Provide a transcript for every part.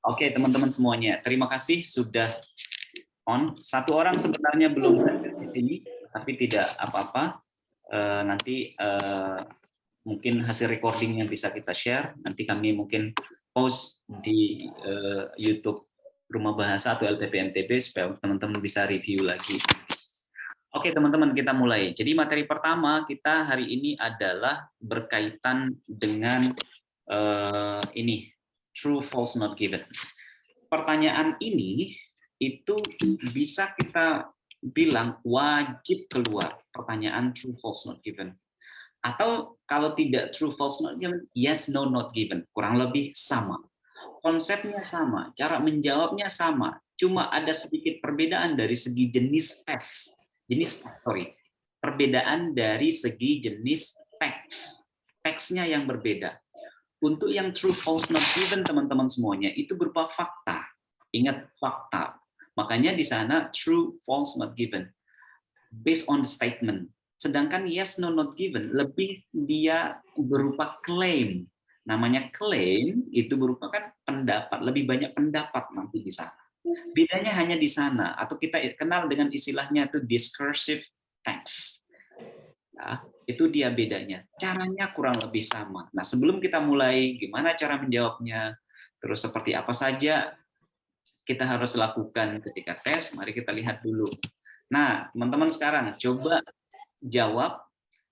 Oke, teman-teman semuanya, terima kasih sudah on. Satu orang sebenarnya belum di sini, tapi tidak apa-apa. Nanti mungkin hasil recordingnya bisa kita share. Nanti kami mungkin post di YouTube Rumah Bahasa atau LPP NTB supaya teman-teman bisa review lagi. Oke, teman-teman, kita mulai. Jadi materi pertama kita hari ini adalah berkaitan dengan ini, true, false, not given. Pertanyaan ini itu bisa kita bilang wajib keluar. Pertanyaan true, false, not given. Atau kalau tidak true, false, not given, yes, no, not given. Kurang lebih sama. Konsepnya sama, cara menjawabnya sama. Cuma ada sedikit perbedaan dari segi jenis tes. Perbedaan dari segi jenis teks. Teksnya yang berbeda. Untuk yang true, false, not given, teman-teman semuanya, itu berupa fakta. Ingat, fakta. Makanya di sana true, false, not given. Based on the statement. Sedangkan yes, no, not given, lebih dia berupa claim. Namanya claim, itu merupakan pendapat. Lebih banyak pendapat nanti di sana. Bedanya hanya di sana. Atau kita kenal dengan istilahnya itu discursive text. Ya, itu dia bedanya. Caranya kurang lebih sama. Nah, sebelum kita mulai, gimana cara menjawabnya, terus seperti apa saja kita harus lakukan ketika tes, mari kita lihat dulu. Nah, teman-teman sekarang coba jawab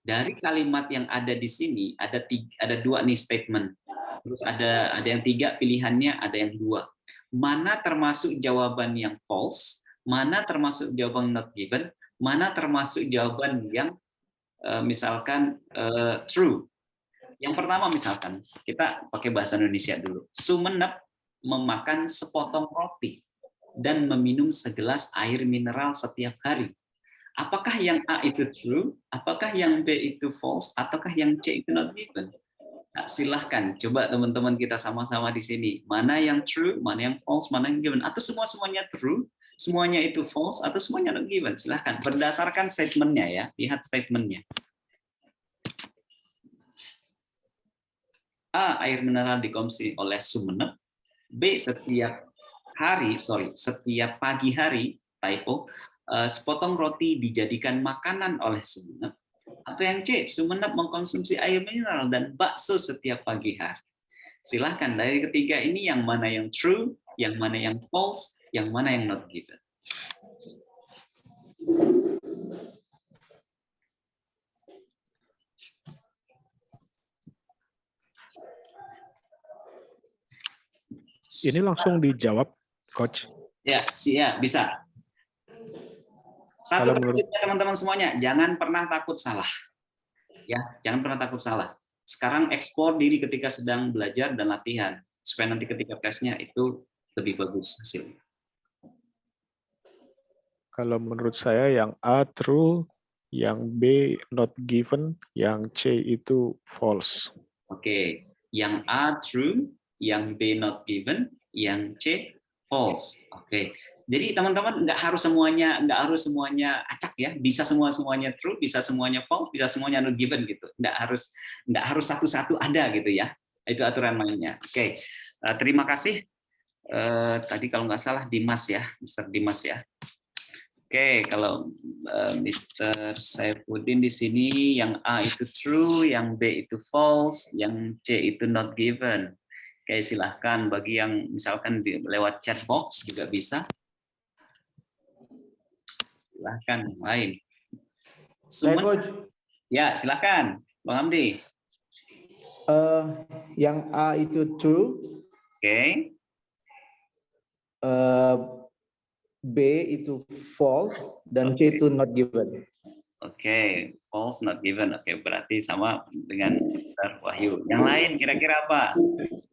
dari kalimat yang ada di sini, ada dua nih statement. Terus ada yang tiga pilihannya, ada yang dua. Mana termasuk jawaban yang false, mana termasuk jawaban not given, mana termasuk jawaban yang misalkan true. Yang pertama misalkan, kita pakai bahasa Indonesia dulu. Sumenep memakan sepotong roti dan meminum segelas air mineral setiap hari. Apakah yang A itu true? Apakah yang B itu false? Ataukah yang C itu not given? Nah, silahkan, coba teman-teman kita sama-sama di sini. Mana yang true, mana yang false, mana yang given? Atau semuanya true, semuanya itu false, atau semuanya not given? Silahkan, berdasarkan statementnya ya. Lihat statementnya. A. Air mineral dikonsumsi oleh Sumenep. B. Setiap pagi hari, typo, sepotong roti dijadikan makanan oleh Sumenep. Atau yang C. Sumenep mengkonsumsi air mineral dan bakso setiap pagi hari. Silahkan, dari ketiga ini yang mana yang true, yang mana yang false, yang mana yang not given. Ini langsung dijawab, Coach. Ya, bisa. Satu prinsipnya teman-teman semuanya, jangan pernah takut salah. Ya, jangan pernah takut salah. Sekarang ekspor diri ketika sedang belajar dan latihan, supaya nanti ketika tesnya itu lebih bagus hasilnya. Kalau menurut saya yang A true, yang B not given, yang C itu false. Oke, yang A true, yang B not given, yang C false. Oke. Jadi teman-teman nggak harus semuanya acak ya. Bisa semuanya true, bisa semuanya false, bisa semuanya not given gitu. Nggak harus satu-satu ada gitu ya. Itu aturan mainnya. Oke. Terima kasih. Tadi kalau nggak salah Dimas ya, Mr. Dimas ya. Oke, kalau Mr. Saifuddin di sini yang A itu true, yang B itu false, yang C itu not given. Oke, silahkan bagi yang misalkan lewat chat box juga bisa. Silahkan yang lain. Ya, silahkan, Bang Hamdi. Yang A itu true. Oke. B itu false dan C itu not given. Oke, false not given. Oke, berarti sama dengan Mr. Wahyu. Yang lain kira-kira apa?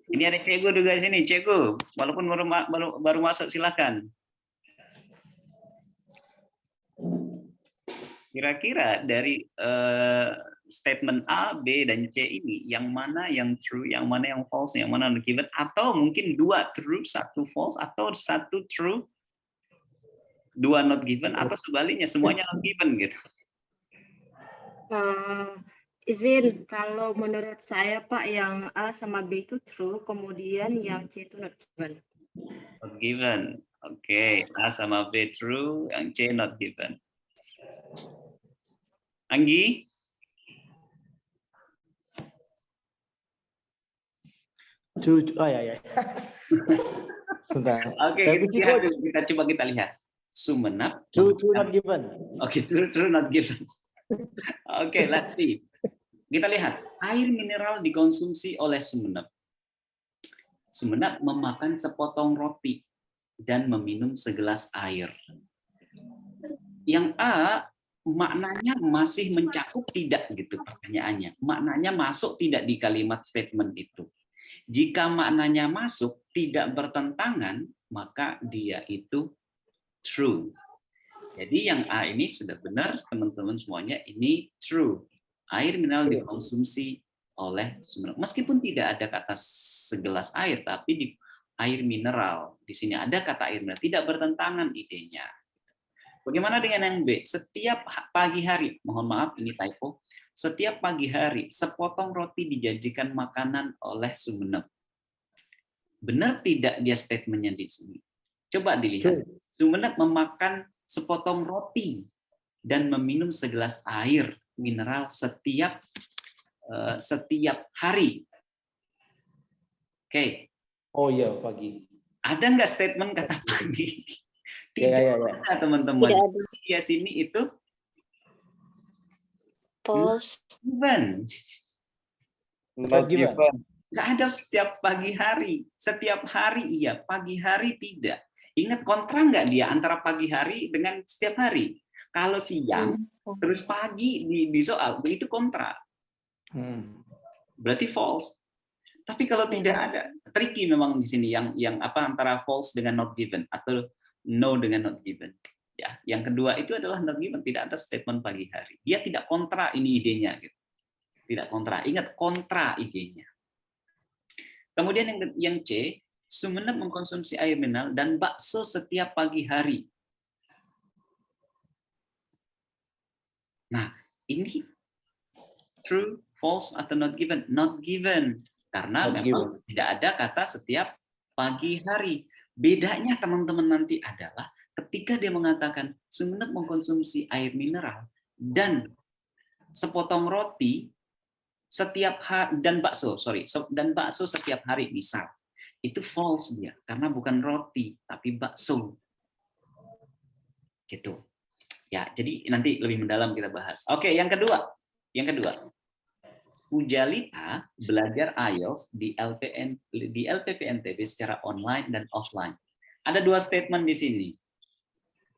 Ini ada Cegu juga di sini, Cegu. Walaupun baru masuk silakan. Kira-kira dari statement A, B, dan C ini, yang mana yang true, yang mana yang false, yang mana not given, atau mungkin dua true, satu false, atau satu true, dua not given, atau sebaliknya semuanya not given gitu. Izin, kalau menurut saya Pak, yang A sama B itu true, kemudian yang C itu not given. Not given. Oke, A sama B true, yang C not given. Anggi? True. Oh ya. Sebentar. Oke, kita coba lihat. Sumenep. True not given. Oke, true not given. Oke, let's see. Kita lihat, air mineral dikonsumsi oleh Sumenep. Sumenep memakan sepotong roti dan meminum segelas air. Yang A, maknanya masih mencakup tidak gitu pertanyaannya. Maknanya masuk tidak di kalimat statement itu. Jika maknanya masuk, tidak bertentangan, maka dia itu true. Jadi yang A ini sudah benar, teman-teman semuanya, ini true. Air mineral dikonsumsi oleh Sumenep. Meskipun tidak ada kata segelas air, tapi di air mineral. Di sini ada kata air mineral, tidak bertentangan idenya. Bagaimana dengan yang B? Setiap pagi hari, mohon maaf ini typo, setiap pagi hari sepotong roti dijadikan makanan oleh Sumenep. Benar tidak dia statementnya di sini? Coba dilihat. Sumenep memakan sepotong roti dan meminum segelas air mineral setiap hari. Oke. Oh iya, pagi. Ada nggak statement kata pagi? Tidak Ya. ada, teman-teman. Di sini itu False. given. Not given. Nggak ada setiap pagi hari. Setiap hari iya, pagi hari tidak. Ingat kontra nggak dia antara pagi hari dengan setiap hari? Kalau siang, terus pagi di soal, begitu kontra. Berarti false. Tapi kalau tidak ada, tricky memang di sini yang apa antara false dengan not given atau no dengan not given. Ya, yang kedua itu adalah not given, tidak ada statement pagi hari. Dia tidak kontra ini idenya gitu. Tidak kontra. Ingat kontra idenya. Kemudian yang C, Sumenep mengkonsumsi air mineral dan bakso setiap pagi hari. Nah, ini true, false, atau not given? Not given. Karena memang tidak ada kata setiap pagi hari. Bedanya teman-teman nanti adalah ketika dia mengatakan Sumenep mengkonsumsi air mineral dan sepotong roti setiap hari dan bakso setiap hari misal. Itu false dia karena bukan roti tapi bakso. Gitu. Ya, jadi nanti lebih mendalam kita bahas. Oke, yang kedua. Pujalita belajar IELTS di LPP NTB secara online dan offline. Ada dua statement di sini.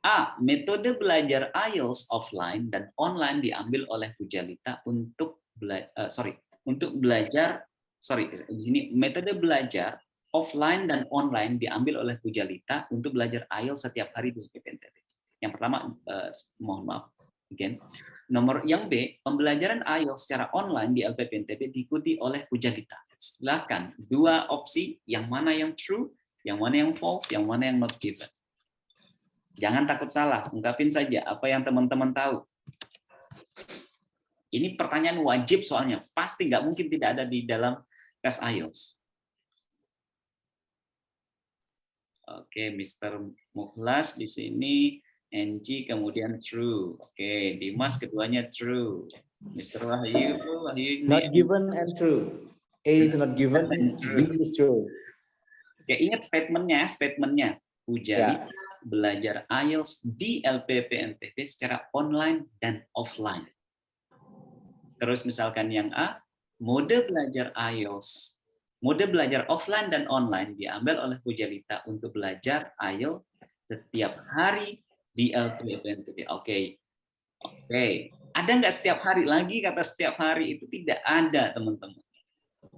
A, metode belajar IELTS offline dan online diambil oleh Pujalita untuk di sini metode belajar offline dan online diambil oleh Pujalita untuk belajar IELTS setiap hari di LPP NTB. Yang pertama, mohon maaf, again. Nomor yang B, pembelajaran IELTS secara online di LPP NTB diikuti oleh Pujalita. Silakan, dua opsi, yang mana yang true, yang mana yang false, yang mana yang not given. Jangan takut salah, ungkapin saja apa yang teman-teman tahu. Ini pertanyaan wajib soalnya, pasti nggak mungkin tidak ada di dalam tes IELTS. Oke, Mr. Mukhlas di sini, NG kemudian true. Oke, Dimas keduanya true. Mr. Wahyu ini not given and true. A itu not given, B is true. Oke, ingat statementnya. Pujalita belajar IELTS di LPP NTB secara online dan offline. Terus misalkan yang A, mode belajar IELTS, mode belajar offline dan online diambil oleh Pujalita untuk belajar IELTS setiap hari di LPP NTB. Oke. Ada nggak setiap hari? Lagi kata setiap hari itu tidak ada, teman-teman.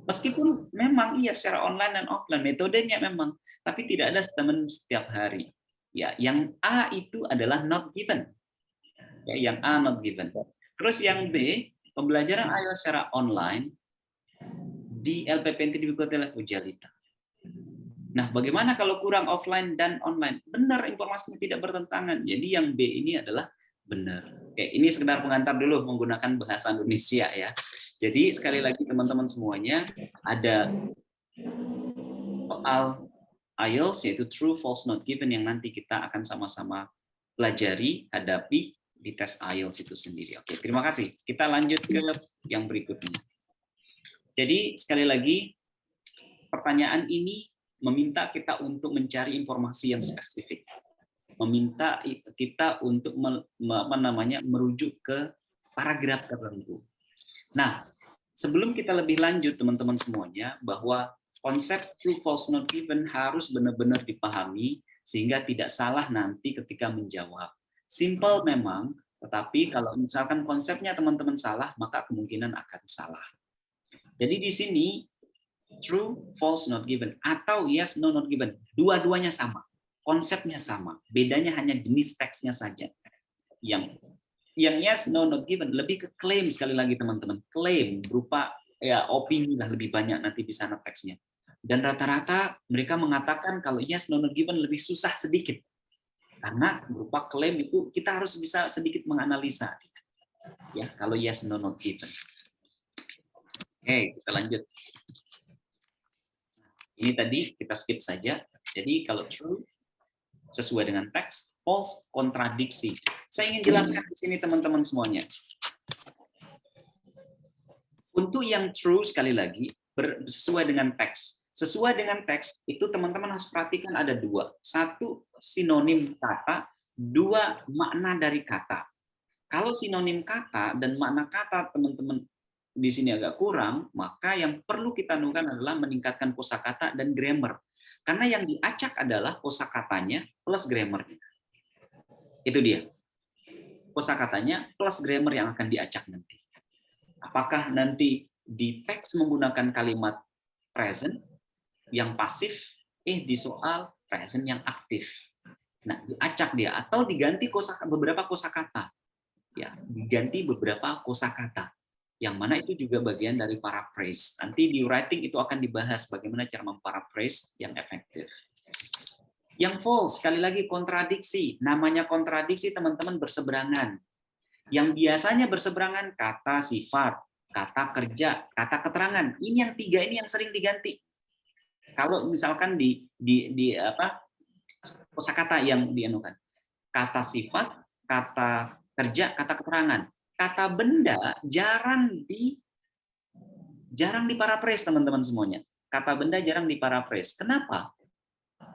Meskipun memang iya secara online dan offline metodenya memang, tapi tidak ada statement setiap hari. Ya, yang A itu adalah not given. Ya, yang A not given. Terus yang B, pembelajaran IELTS secara online di LPP NTB diikuti oleh Pujalita. Nah, bagaimana kalau kurang offline dan online? Benar, informasinya tidak bertentangan. Jadi yang B ini adalah Benar. Oke, ini sekedar pengantar dulu menggunakan bahasa Indonesia ya. Jadi sekali lagi teman-teman semuanya, ada soal IELTS yaitu true, false, not given yang nanti kita akan sama-sama pelajari, hadapi di tes IELTS itu sendiri. Oke, terima kasih. Kita lanjut ke yang berikutnya. Jadi sekali lagi, pertanyaan ini meminta kita untuk mencari informasi yang spesifik. Meminta kita untuk merujuk ke paragraf tertentu. Nah, sebelum kita lebih lanjut teman-teman semuanya, bahwa konsep true, false, not given harus benar-benar dipahami sehingga tidak salah nanti ketika menjawab. Simple memang, tetapi kalau misalkan konsepnya teman-teman salah, maka kemungkinan akan salah. Jadi di sini true, false, not given atau yes, no, not given, dua-duanya sama. Konsepnya sama, bedanya hanya jenis teksnya saja. Yang yes, no, not given lebih ke klaim sekali lagi teman-teman. Klaim berupa ya opini lah lebih banyak nanti di sana teksnya. Dan rata-rata mereka mengatakan kalau yes, no, not given lebih susah sedikit. Karena berupa klaim itu kita harus bisa sedikit menganalisa. Ya, kalau yes, no, not given. Oke, kita lanjut. Ini tadi kita skip saja. Jadi kalau true sesuai dengan teks, false kontradiksi. Saya ingin jelaskan di sini teman-teman semuanya. Untuk yang true sekali lagi sesuai dengan teks. Sesuai dengan teks itu teman-teman harus perhatikan ada dua. Satu sinonim kata, dua makna dari kata. Kalau sinonim kata dan makna kata teman-teman di sini agak kurang, maka yang perlu kita lakukan adalah meningkatkan kosakata dan grammar. Karena yang diacak adalah kosakatanya plus grammarnya. Itu dia. Kosakatanya plus grammar yang akan diacak nanti. Apakah nanti di teks menggunakan kalimat present yang pasif, di soal present yang aktif. Nah, diacak dia atau diganti beberapa kosakata. Ya, diganti beberapa kosakata. Yang mana itu juga bagian dari paraphrase. Nanti di writing itu akan dibahas bagaimana cara memparaphrase yang efektif. Yang false, sekali lagi kontradiksi. Namanya kontradiksi teman-teman berseberangan. Yang biasanya berseberangan kata sifat, kata kerja, kata keterangan. Ini yang tiga ini yang sering diganti. Kalau misalkan di kosakata yang dianukan. Kata sifat, kata kerja, kata keterangan. Kata benda jarang diparaphrase teman-teman semuanya. Kata benda jarang diparaphrase. Kenapa?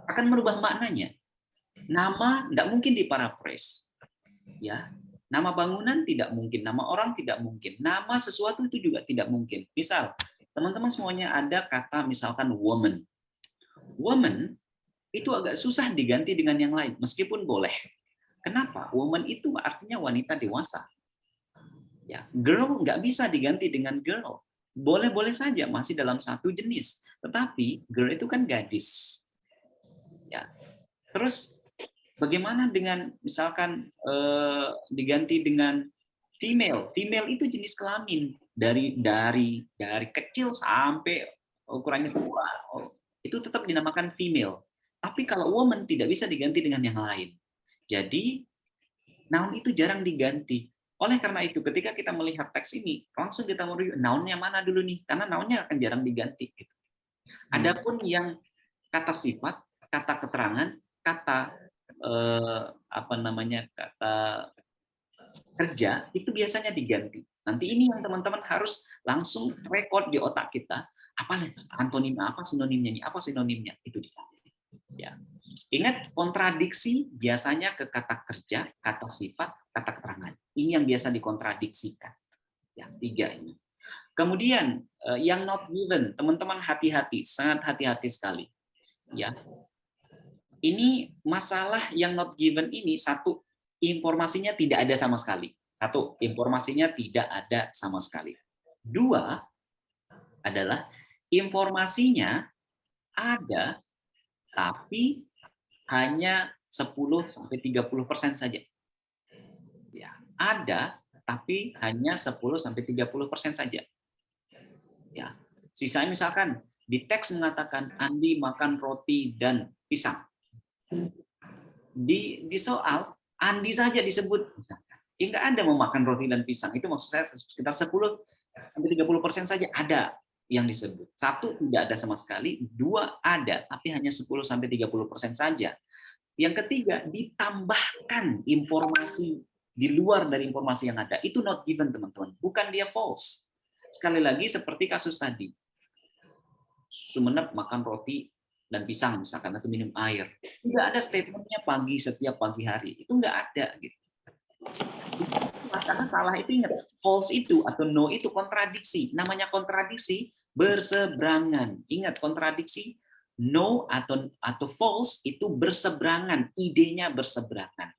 Akan merubah maknanya. Nama tidak mungkin diparaphrase. Ya, nama bangunan tidak mungkin, nama orang tidak mungkin, nama sesuatu itu juga tidak mungkin. Misal, teman-teman semuanya ada kata misalkan woman. Woman itu agak susah diganti dengan yang lain, meskipun boleh. Kenapa? Woman itu artinya wanita dewasa. Ya, girl nggak bisa diganti dengan girl. Boleh-boleh saja masih dalam satu jenis, tetapi girl itu kan gadis. Ya. Terus bagaimana dengan misalkan diganti dengan female? Female itu jenis kelamin dari kecil sampai ukurannya tua. Itu tetap dinamakan female. Tapi kalau woman tidak bisa diganti dengan yang lain. Jadi noun itu jarang diganti. Oleh karena itu, ketika kita melihat teks ini, langsung kita mau review noun-nya mana dulu nih, karena noun-nya akan jarang diganti. Gitu. Adapun yang kata sifat, kata keterangan, kata kata kerja itu biasanya diganti. Nanti ini yang teman-teman harus langsung record di otak kita, apa antonimnya, apa sinonimnya nih, apa sinonimnya itu dia. Ya. Ingat, kontradiksi biasanya ke kata kerja, kata sifat, kata keterangan. Ini yang biasa dikontradiksikan. Ya, tiga ini. Kemudian yang not given, teman-teman hati-hati, sangat hati-hati sekali. Ya, ini masalah yang not given ini satu, informasinya tidak ada sama sekali. Satu, informasinya tidak ada sama sekali. Dua adalah informasinya ada, tapi hanya 10-30% saja. Ya, ada, tapi hanya 10-30% saja. Ya, sisanya misalkan di teks mengatakan Andi makan roti dan pisang. Di soal Andi saja disebut, Ya nggak ada mau makan roti dan pisang. Itu maksud saya sekitar 10-30% saja ada yang disebut. 1 tidak ada sama sekali, 2 ada tapi hanya 10-30% saja. Yang ketiga, ditambahkan informasi di luar dari informasi yang ada. Itu not given, teman-teman. Bukan dia false. Sekali lagi seperti kasus tadi. Sumenep makan roti dan pisang misalkan, atau minum air. Tidak ada statementnya setiap pagi hari. Itu nggak ada. Gitu. Karena salah itu, ingat, false itu atau no itu kontradiksi. Namanya kontradiksi berseberangan. Ingat, kontradiksi no atau false itu berseberangan, idenya berseberangan.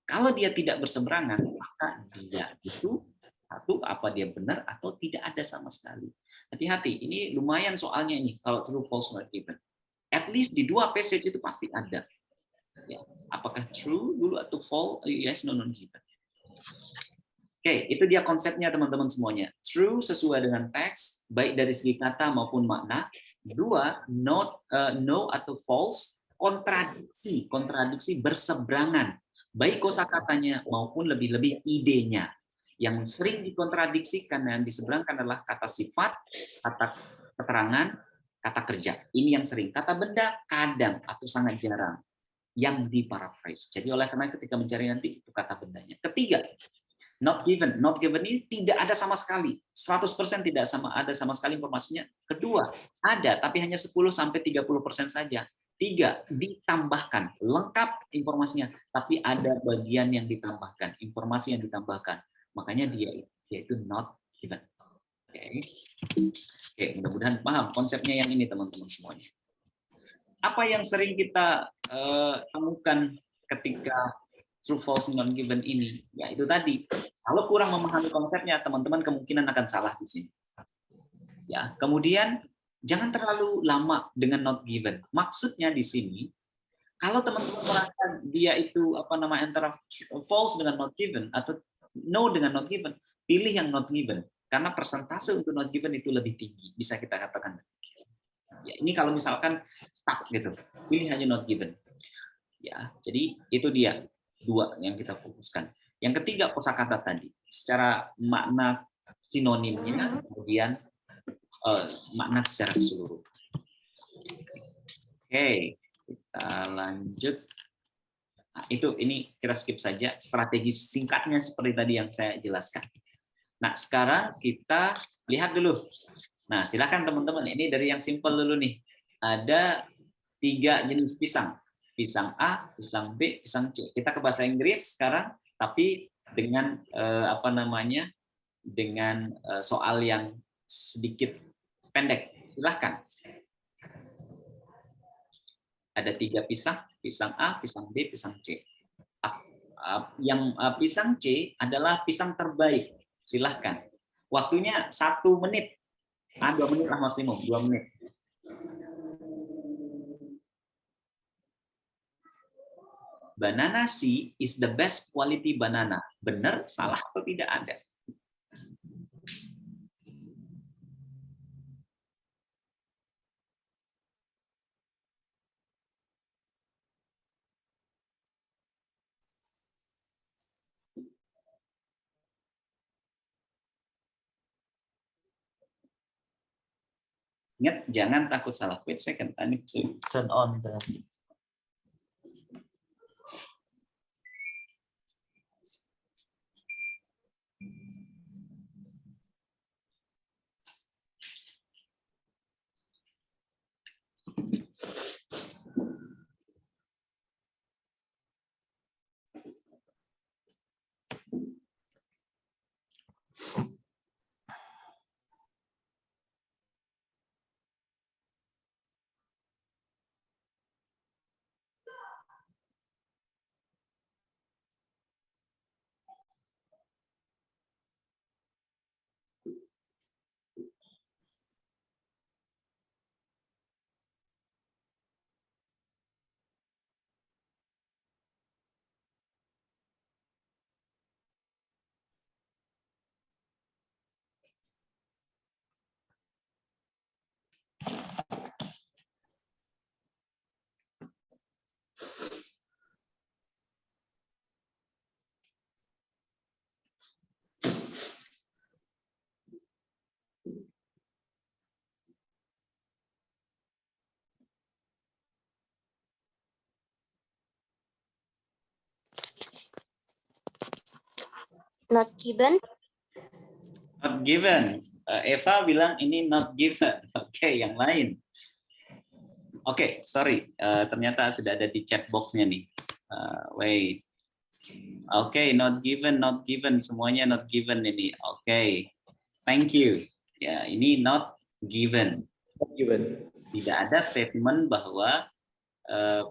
Kalau dia tidak berseberangan, maka dia itu satu, apa dia benar atau tidak ada sama sekali. Hati-hati, ini lumayan soalnya ini kalau true, false, not given. At least di 2 passage itu pasti ada. Ya, apakah true dulu atau false? Yes, no, not given. Oke, itu dia konsepnya teman-teman semuanya. True sesuai dengan teks, baik dari segi kata maupun makna. 2, no atau false, kontradiksi berseberangan. Baik kosakatanya maupun lebih-lebih idenya. Yang sering dikontradiksikan dan diseberangkan adalah kata sifat, kata keterangan, kata kerja. Ini yang sering. Kata benda kadang atau sangat jarang yang diparaphrase. Jadi oleh karena ketika mencari nanti itu kata bendanya. Ketiga, not given. Not given ini tidak ada sama sekali. 100% tidak ada sama sekali informasinya. Kedua, ada tapi hanya 10-30% saja. 3, ditambahkan. Lengkap informasinya, tapi ada bagian yang ditambahkan, informasi yang ditambahkan. Makanya dia yaitu not given. Oke, mudah-mudahan paham konsepnya yang ini teman-teman semuanya. Apa yang sering kita temukan ketika true, false, not given ini? Ya itu tadi. Kalau kurang memahami konsepnya, teman-teman kemungkinan akan salah di sini. Ya, kemudian jangan terlalu lama dengan not given. Maksudnya di sini, kalau teman-teman merasa dia itu antara false dengan not given atau no dengan not given, pilih yang not given karena persentase untuk not given itu lebih tinggi, bisa kita katakan. Ya, ini kalau misalkan stuck gitu, pilih hanya not given. Ya, jadi itu dia 2 yang kita fokuskan. Yang ketiga, kosakata tadi, secara makna sinonimnya, kemudian makna secara keseluruhan. Oke, kita lanjut. Nah, ini kita skip saja, strategi singkatnya seperti tadi yang saya jelaskan. Nah, sekarang kita lihat dulu. Nah, silakan teman-teman, ini dari yang simple dulu nih. Ada 3 jenis pisang. Pisang A, pisang B, pisang C. Kita ke bahasa Inggris sekarang, tapi dengan dengan soal yang sedikit pendek. Silahkan. Ada 3 pisang, pisang A, pisang B, pisang C. Yang pisang C adalah pisang terbaik. Silahkan. Waktunya 1 menit. 2 menit lah maksimum, 2 menit. Banana C is the best quality banana. Benar, salah atau tidak ada? Ingat, jangan takut salah. Wait a second, I need to turn on the... Not given. Not given. Eva bilang ini not given. Oke, yang lain. Oke, sorry. Ternyata sudah ada di chat box-nya nih. Wait. Oke, not given, not given. Semuanya not given ini. Oke. Thank you. Ya, ini not given. Given. Tidak ada statement bahwa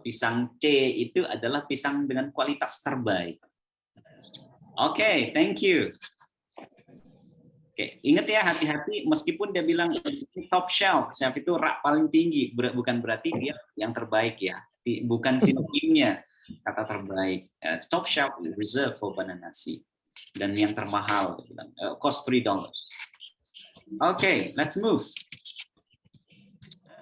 pisang C itu adalah pisang dengan kualitas terbaik. Oke, thank you. Oke, ingat ya, hati-hati meskipun dia bilang ini top shelf, shelf itu rak paling tinggi, bukan berarti dia yang terbaik ya, bukan sinonimnya kata terbaik. Top shelf reserved for banana nasi, dan yang termahal cost $3. Oke, let's move.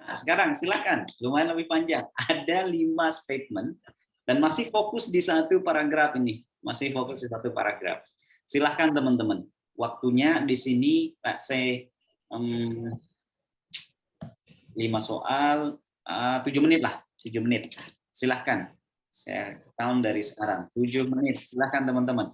Nah, sekarang silakan, lumayan lebih panjang. Ada 5 statement dan masih fokus di satu paragraf ini, masih fokus di satu paragraf. Silahkan teman-teman. Waktunya di sini, let's say 5 soal, 7 menit lah, 7 menit. Silahkan, saya count dari sekarang, 7 menit. Silahkan teman-teman.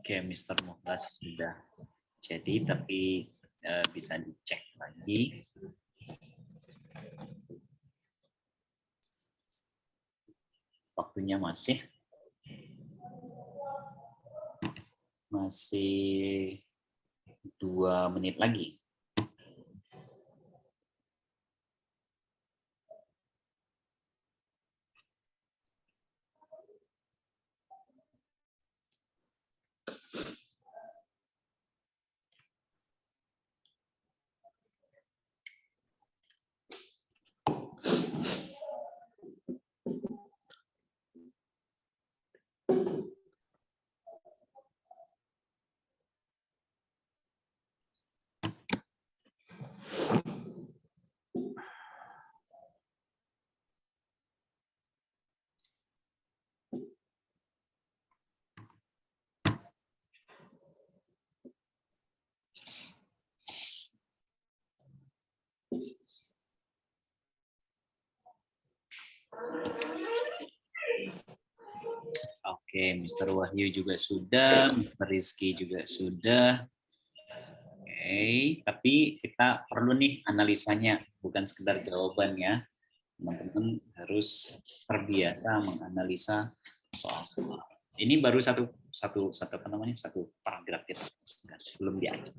Oke, Mr. Mukhlas sudah jadi, tapi bisa dicek lagi. Waktunya masih. Masih 2 menit lagi. Oke, Mr. Wahyu juga sudah, Mr. Rizky juga sudah. Oke, tapi kita perlu nih analisanya, bukan sekedar jawabannya. Teman-teman harus terbiasa menganalisa soal-soal. Ini baru satu paragraf kita, belum di akhir.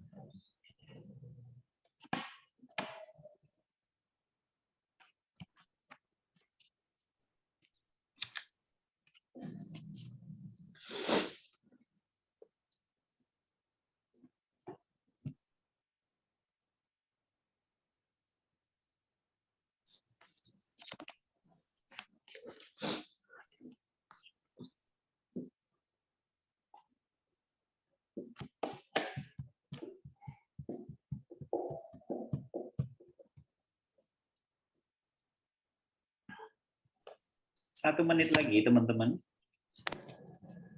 Satu menit lagi, teman-teman.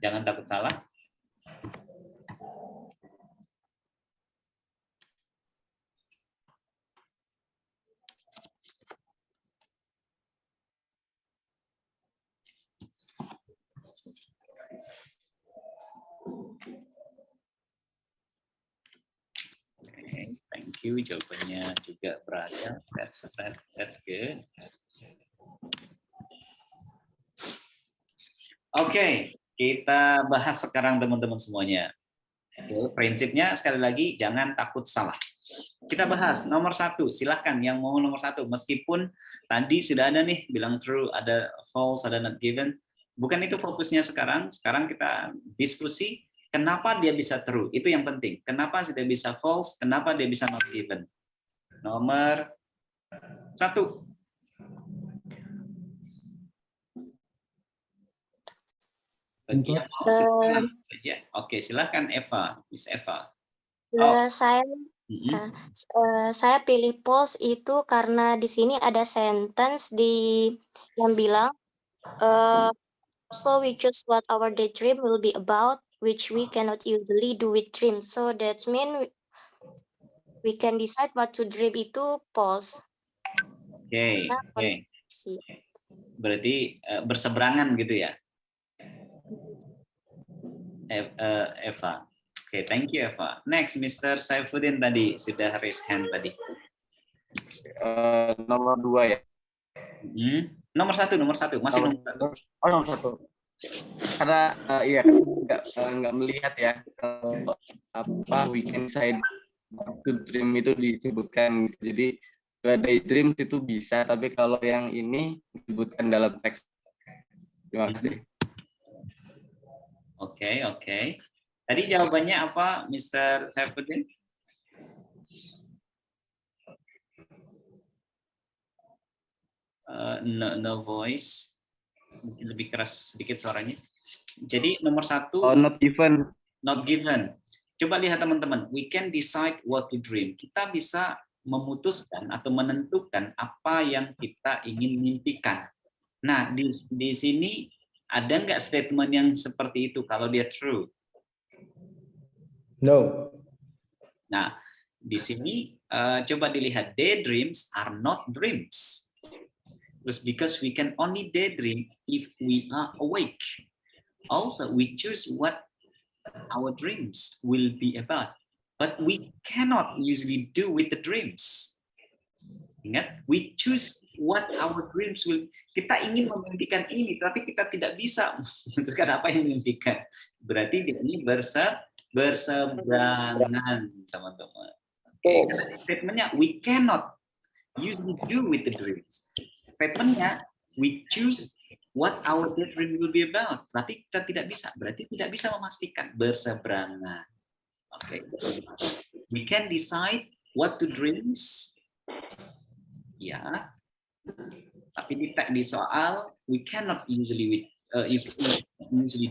Jangan takut salah. Okay, thank you. Jawabannya juga beragam. That's good. Oke, kita bahas sekarang teman-teman semuanya. Prinsipnya sekali lagi jangan takut salah. Kita bahas nomor 1. Silahkan yang mau nomor 1. Meskipun tadi sudah ada nih bilang true, ada false, ada not given. Bukan itu fokusnya sekarang. Sekarang kita diskusi kenapa dia bisa true. Itu yang penting. Kenapa dia bisa false? Kenapa dia bisa not given? Nomor 1. Bagi yang mau silakan saja. Oke, silakan Eva, Miss Eva. Saya pilih false itu karena di sini ada sentence yang bilang so we choose what our daydream will be about, which we cannot usually do with dreams. So that means we can decide what to dream itu false. Oke. Berarti berseberangan gitu ya, Eva. Oke, thank you Eva. Next, Mr. Saifuddin tadi sudah raise hand tadi. Nomor 2 ya. Nomor satu masih nomor 1. Oh, nomor 1. Karena iya nggak melihat ya apa we can say to dream itu disebutkan. Jadi daydream itu bisa, tapi kalau yang ini disebutkan dalam teks. Terima kasih. Oke. Tadi jawabannya apa, Mr. Saifuddin? No voice. Mungkin lebih keras sedikit suaranya. Jadi nomor 1. Not given. Not given. Coba lihat teman-teman. We can decide what to dream. Kita bisa memutuskan atau menentukan apa yang kita ingin mimpikan. Nah, di sini ada nggak statement yang seperti itu kalau dia true? No. Nah, di sini coba dilihat, daydreams are not dreams. Terus because we can only daydream if we are awake. Also, we choose what our dreams will be about, but we cannot usually do with the dreams. Ingat, we choose what our dreams will. Kita ingin memimpikan ini, tapi kita tidak bisa memutuskan apa yang dimimpikan. Berarti ini berseberangan, teman-teman. Oke, statementnya we cannot usually do with the dreams. Statementnya we choose what our daydream will be about. Tapi kita tidak bisa, berarti tidak bisa memastikan berseberangan. Oke, we can decide what to dreams. Ya, tapi di soal we cannot usually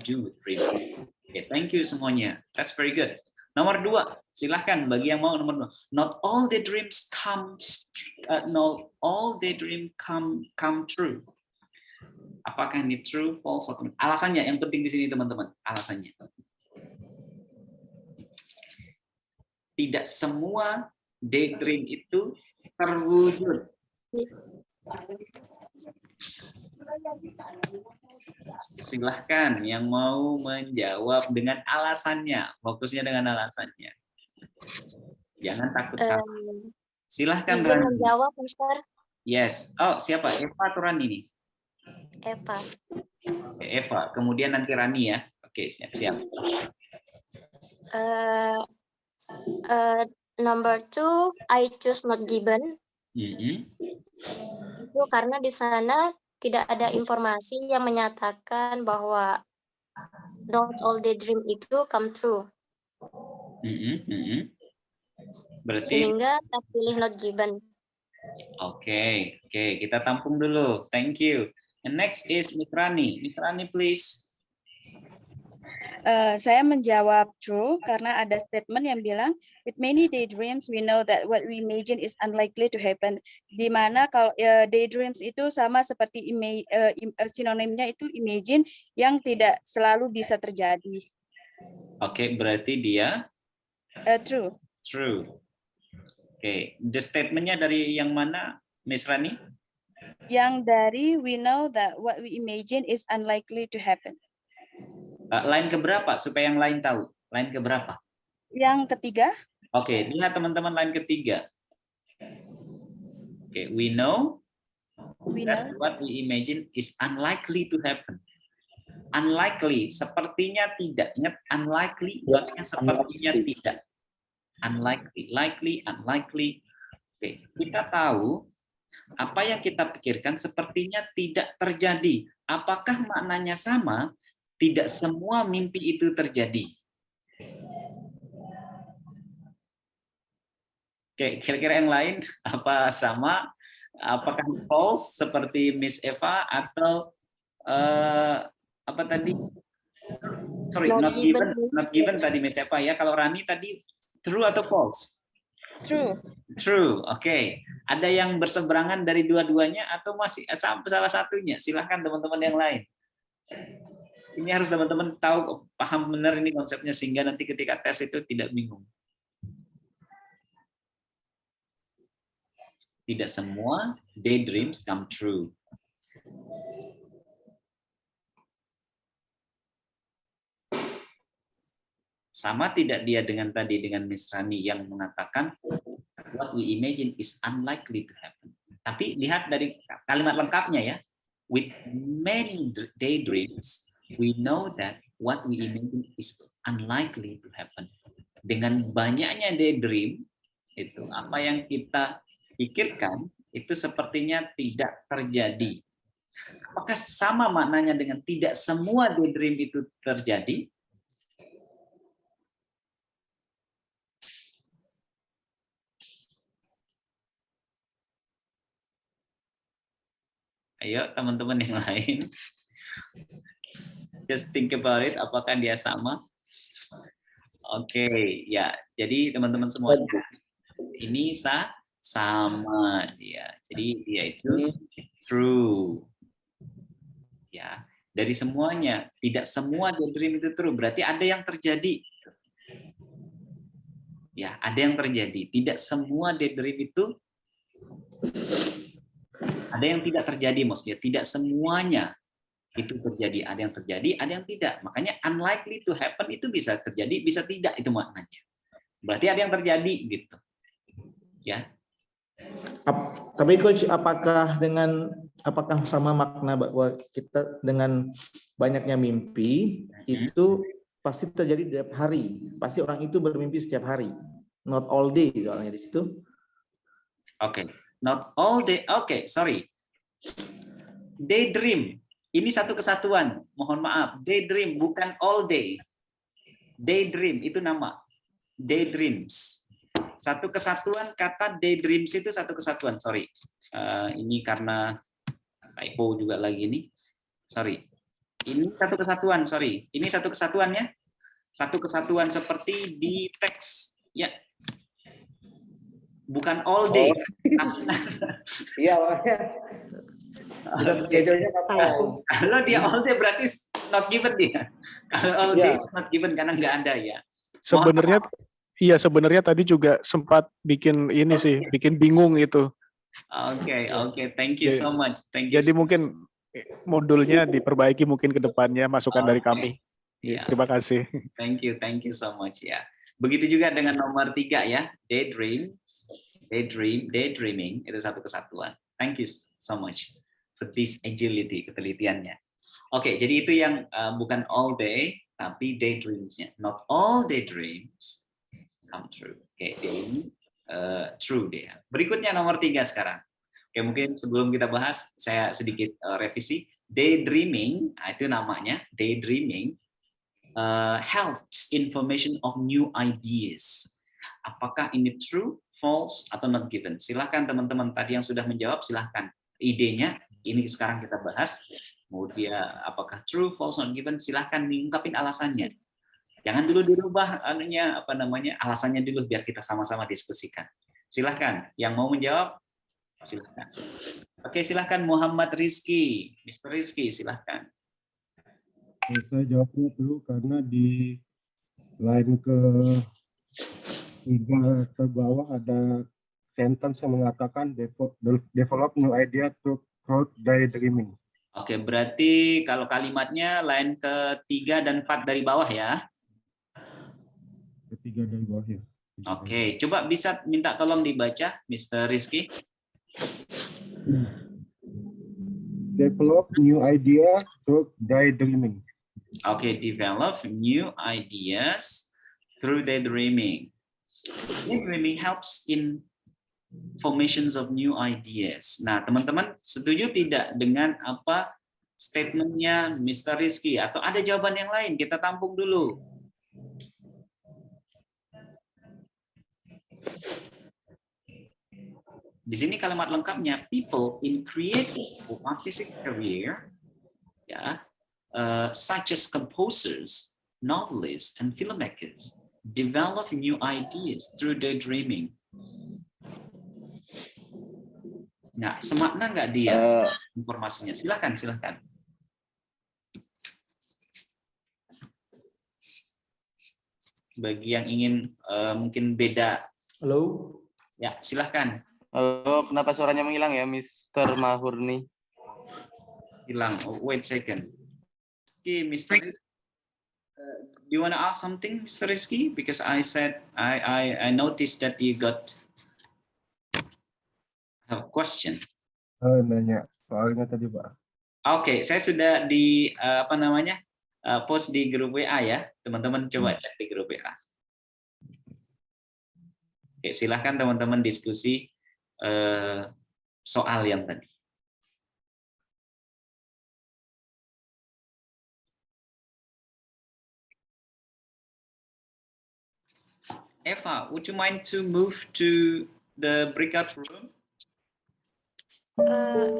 do with dreams. Oke, thank you semuanya. That's very good. Nomor 2, silahkan bagi yang mau nomor 2. Not all the dreams come true. Apakah ini true, false, atau alasannya? Yang penting di sini teman-teman, alasannya. Tidak semua daydream itu terwujud. Silahkan yang mau menjawab dengan alasannya, fokusnya dengan alasannya. Jangan takut salah. Silahkan Izin Rani. menjawab, Mister. Yes. Oh, siapa? Eva atau Rani nih? Eva. Oke, Eva. Kemudian nanti Rani ya. Oke, siap-siap. Number 2, I choose not given. Mm-hmm. Itu karena di sana tidak ada informasi yang menyatakan bahwa not all daydream itu come true. Berarti Sehingga saya pilih not given. Oke, kita tampung dulu. Thank you. And next is Miss Rani. Miss Rani, please. Saya menjawab true karena ada statement yang bilang with many daydreams we know that what we imagine is unlikely to happen. Di mana kalau daydreams itu sama seperti sinonimnya itu imagine yang tidak selalu bisa terjadi. Oke, berarti dia True. true. Oke, the statementnya dari yang mana, Miss Rani? Yang dari we know that what we imagine is unlikely to happen. Line keberapa supaya yang lain tahu? Line keberapa? Yang ketiga. Oke, lihat teman-teman line ketiga. Oke, we know that what we imagine is unlikely to happen. Unlikely, sepertinya tidak. Ingat, unlikely berarti sepertinya tidak. Unlikely, likely, unlikely. Oke, kita tahu apa yang kita pikirkan sepertinya tidak terjadi. Apakah maknanya sama? Tidak semua mimpi itu terjadi. Oke, kira-kira yang lain apa sama? Apakah false seperti Miss Eva atau apa tadi? Sorry, not given tadi Miss Eva ya. Kalau Rani tadi true atau false? True. True. Oke. Ada yang berseberangan dari dua-duanya atau masih salah satunya? Silahkan teman-teman yang lain. Ini harus teman-teman tahu, paham benar ini konsepnya sehingga nanti ketika tes itu tidak bingung. Tidak semua daydreams come true. Sama tidak dia dengan tadi dengan Miss Rani yang mengatakan what we imagine is unlikely to happen. Tapi lihat dari kalimat lengkapnya ya. With many daydreams, we know that what we imagine is unlikely to happen. Dengan banyaknya daydream, itu apa yang kita pikirkan itu sepertinya tidak terjadi. Apakah sama maknanya dengan tidak semua daydream itu terjadi? Ayo teman-teman yang lain. Just think about it, apakah dia sama? Oke, ya. Jadi teman-teman semuanya ini sama dia. Jadi dia itu true. Ya, dari semuanya, tidak semua daydream itu true. Berarti ada yang terjadi. Ya, ada yang terjadi. Tidak semua daydream itu ada yang tidak terjadi, maksudnya tidak semuanya itu terjadi, ada yang terjadi, ada yang tidak. Makanya unlikely to happen itu bisa terjadi, bisa tidak, itu maknanya. Berarti ada yang terjadi gitu. Ya. Tapi coach, apakah sama makna bahwa kita dengan banyaknya mimpi itu pasti terjadi setiap hari. Pasti orang itu bermimpi setiap hari. Not all day soalnya di situ. Oke, not all day. Oke, sorry. Daydream. Ini satu kesatuan. Mohon maaf. Daydream bukan all day. Daydream itu nama. Daydreams. Satu kesatuan, kata daydreams itu satu kesatuan. Sorry. Ini karena typo juga lagi nih. Sorry. Ini satu kesatuan, sorry. Ini satu kesatuannya. Satu kesatuan seperti di teks. Ya. Bukan all day. Iya, udah schedule-nya all. Kalau dia all day berarti not given dia. Kalau all day not given karena nggak ada ya. Sebenarnya iya, sebenarnya tadi juga sempat bikin ini sih, bikin bingung itu. Oke, thank you so much. Thank you. Jadi mungkin modulnya diperbaiki mungkin ke dedepannya, masukan dari kami. Iya. Terima kasih. Thank you so much ya. Begitu juga dengan nomor 3 ya, daydreaming itu satu kesatuan. Thank you so much for this agility, ketelitiannya. Oke, jadi itu yang bukan all day, tapi daydreams-nya. Not all daydreams come true. Oke, dia ini true dia. Berikutnya nomor 3 sekarang. Oke, mungkin sebelum kita bahas, saya sedikit revisi. Daydreaming, itu namanya, daydreaming, helps information of new ideas. Apakah ini true, false, atau not given? Silahkan teman-teman tadi yang sudah menjawab, silahkan. Idenya, ini sekarang kita bahas. Mau dia apakah true, false, not given, silahkan diungkapin alasannya. Jangan dulu dirubah alasannya dulu biar kita sama-sama diskusikan. Silahkan, yang mau menjawab, silahkan. Oke, silahkan Muhammad Rizky. Mr. Rizky, silahkan. Saya jawabnya true karena di line ke 3 terbawah ada sentence yang mengatakan develop new idea through daydreaming. Oke, berarti kalau kalimatnya line ke-3 dan 4 dari bawah ya. Ketiga dari bawah ya. Oke, coba bisa minta tolong dibaca, Mr. Rizky. Develop new idea through daydreaming. Oke, develop new ideas through daydreaming. Daydreaming helps in formations of new ideas. Nah, teman-teman setuju tidak dengan apa statementnya Mr. Rizky? Atau ada jawaban yang lain? Kita tampung dulu. Di sini kalimat lengkapnya, people in creative or artistic career, ya, such as composers, novelists, and filmmakers, develop new ideas through daydreaming. Nah, semakna nggak dia informasinya? Silakan. Bagi yang ingin mungkin beda. Halo. Ya, silahkan. Halo, kenapa suaranya menghilang ya, Mr. Mahurni? Hilang. Oh, wait a second. Okay, Mr. Rizky, do you want to ask something, Mr. Rizky? Because I said I noticed that you got a question. Nanya soalnya tadi Pak. Oke, saya sudah di post di grup WA ya, teman-teman coba cek di grup WA. Oke, silahkan teman-teman diskusi soal yang tadi. Eva, would you mind to move to the breakout room?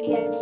Yes.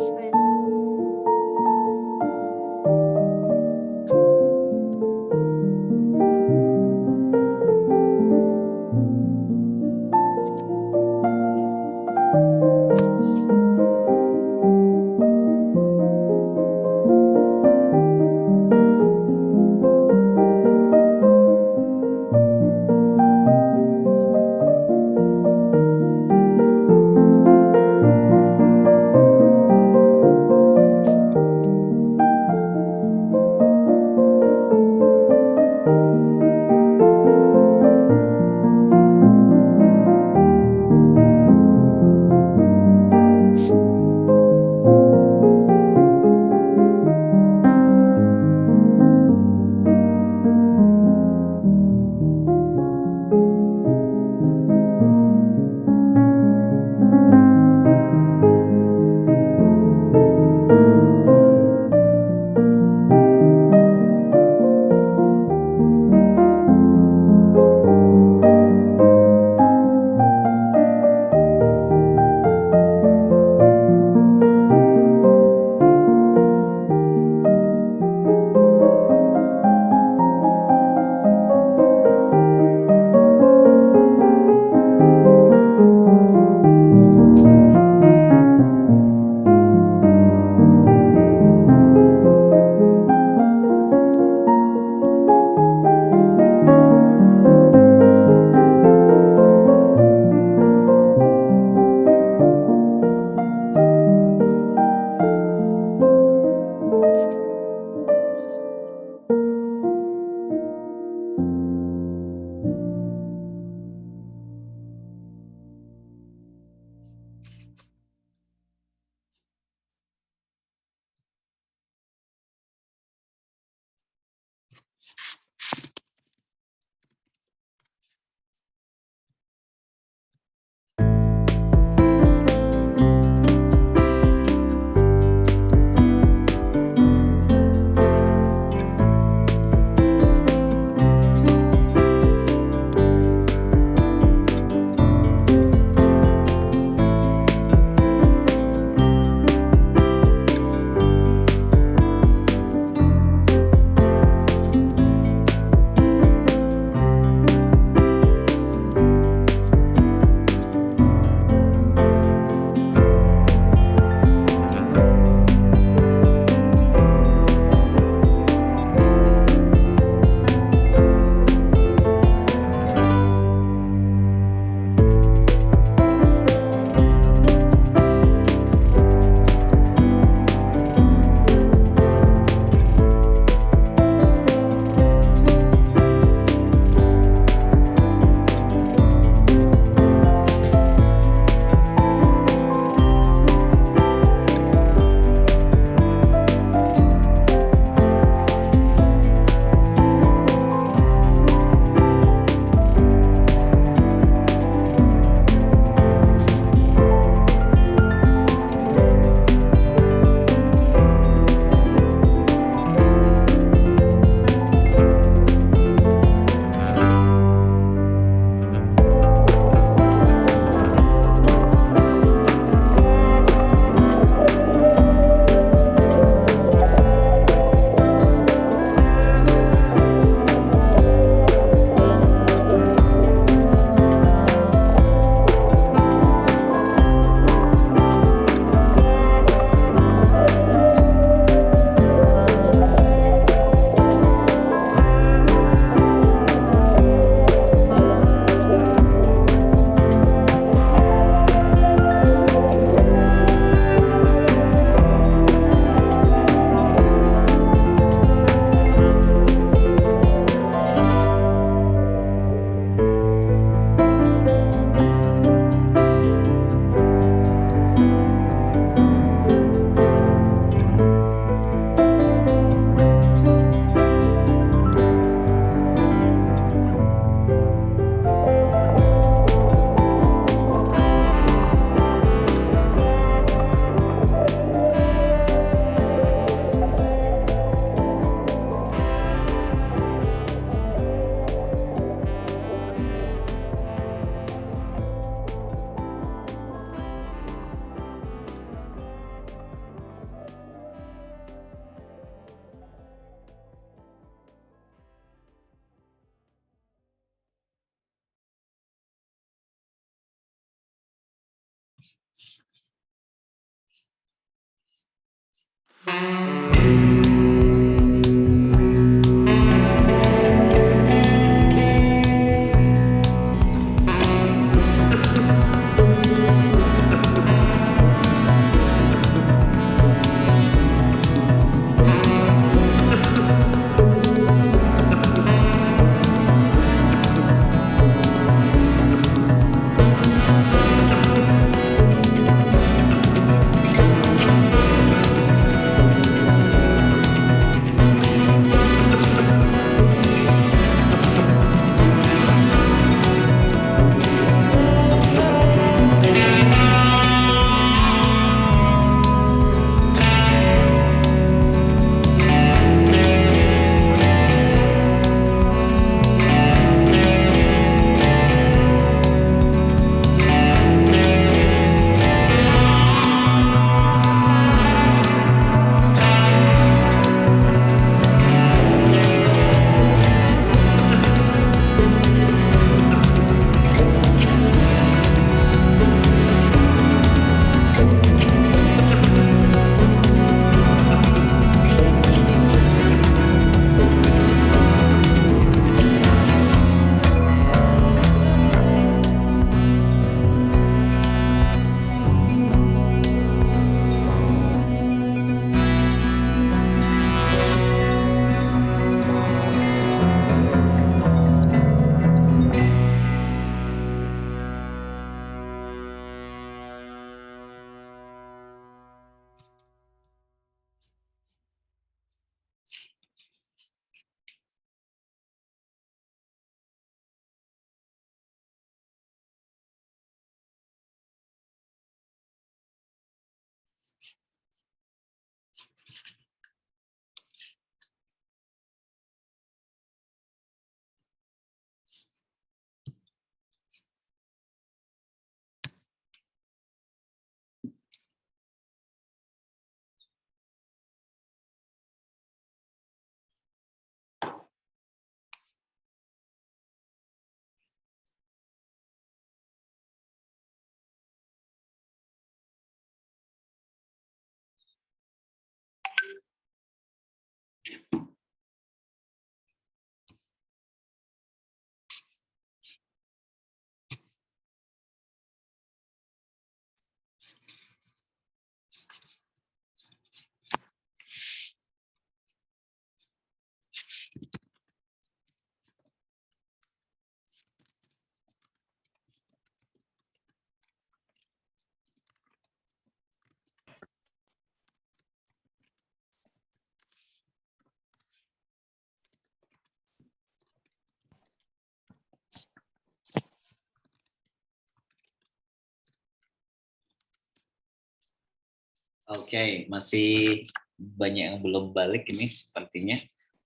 Oke, masih banyak yang belum balik ini sepertinya.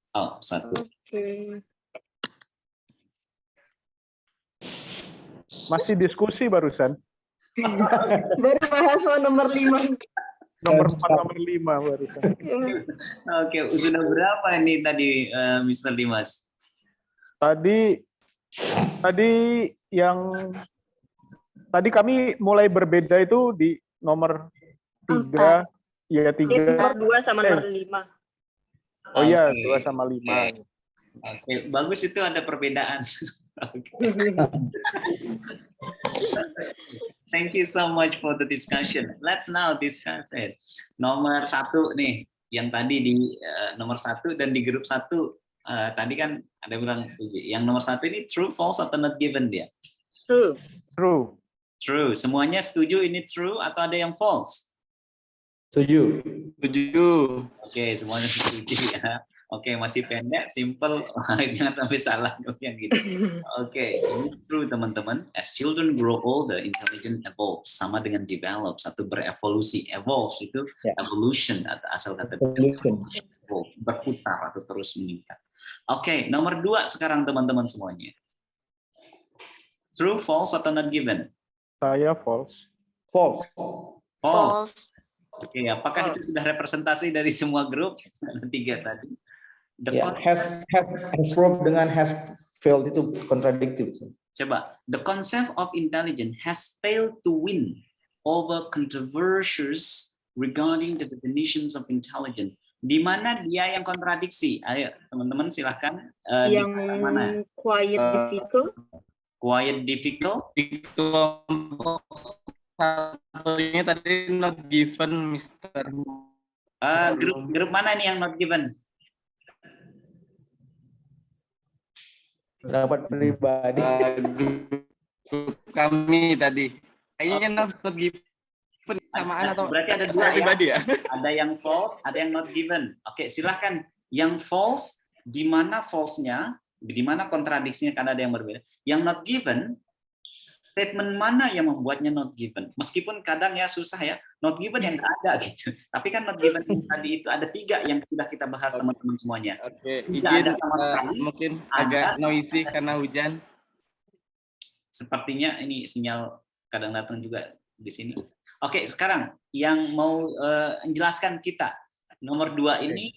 Oh, satu. Oke. Masih diskusi barusan. Baru bahas soal nomor 5. Nomor 4, nomor 5 barusan. Oke, sudah berapa ini tadi, Mr. Dimas? Tadi kami mulai berbeda itu di nomor 3, ya 3. Nomor 2 sama nomor 5. Oh iya, Oke. 2 sama 5. Oke, bagus itu ada perbedaan. Thank you so much for the discussion. Let's now discuss it. Nomor 1 nih, yang tadi di nomor 1 dan di grup 1 tadi kan ada yang bilang setuju. Yang nomor 1 ini true, false atau not given dia? True. True. True. Semuanya setuju ini true atau ada yang false? Setuju. Setuju. Oke, semuanya setuju ya. Oke, masih pendek, simple, jangan sampai salah yang gitu. Oke, ini true teman-teman. As children grow older, intelligence evolves. Sama dengan develop, satu berevolusi. Evolve itu evolution, atau asal kata evolve, berputar atau terus meningkat. Oke, nomor 2 sekarang teman-teman semuanya. True, false, atau not given? Saya false. False. False. False. Oke, apakah itu sudah representasi dari semua grup? Ada 3 tadi. The Ya, concept- has verb dengan has failed itu kontradiktif. Coba, the concept of intelligence has failed to win over controversies regarding the definitions of intelligence. Di mana dia yang kontradiksi? Ayo, teman-teman silahkan. Di Yang mana? quiet difficult. Quiet difficult. Di kelompok satunya tadi not given, Mr. Grup mana nih yang not given? Pendapat pribadi. Grup kami tadi. Kayaknya not given samaan atau Berarti ada 2 saya ya? pribadi ya? Ada yang false, ada yang not given. Oke, silahkan. Yang false, di mana false-nya, di mana kontradiksinya karena ada yang berbeda. Yang not given, statement mana yang membuatnya not given? Meskipun kadang ya susah ya, not given yang nggak ada gitu. Tapi kan not given yang tadi itu ada 3 yang sudah kita bahas teman-teman semuanya. Oke, Tidak izin ada sama sekali. mungkin Ada. agak noisy karena hujan. Sepertinya ini sinyal kadang datang juga di sini. Oke, sekarang yang mau menjelaskan kita nomor 2 ini,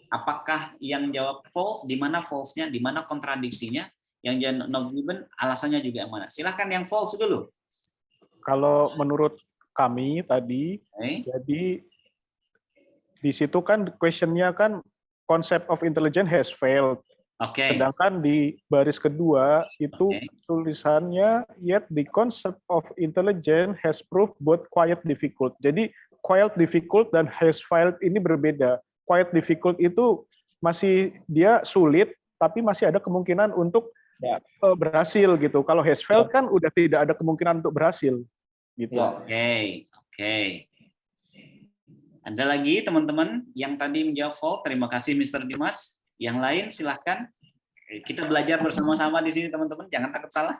apakah yang jawab false, di mana false-nya, di mana kontradiksinya, yang jangan not given, alasannya juga yang mana? Silahkan yang false dulu. Kalau menurut kami tadi, jadi di situ kan question-nya kan concept of intelligence has failed. Oke. Sedangkan di baris kedua itu tulisannya yet the concept of intelligence has proved both quite difficult. Jadi quite difficult dan has failed ini berbeda. Quite difficult itu masih dia sulit, tapi masih ada kemungkinan untuk berhasil gitu. Kalau has failed kan udah tidak ada kemungkinan untuk berhasil gitu. Oke. Ada lagi teman-teman yang tadi menjawab false? Terima kasih Mr. Dimas. Yang lain silahkan. Kita belajar bersama-sama di sini teman-teman. Jangan takut salah.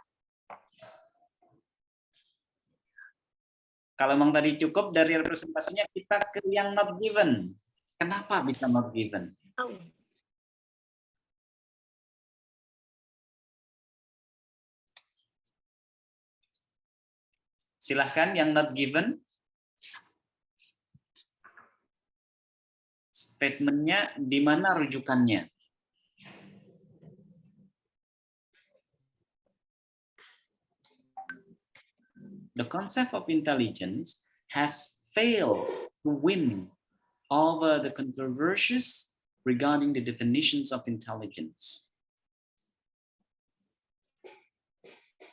Kalau memang tadi cukup dari representasinya, kita ke yang not given. Kenapa bisa not given? Silahkan yang not given. Statementnya di mana rujukannya? The concept of intelligence has failed to win over the controversies regarding the definitions of intelligence.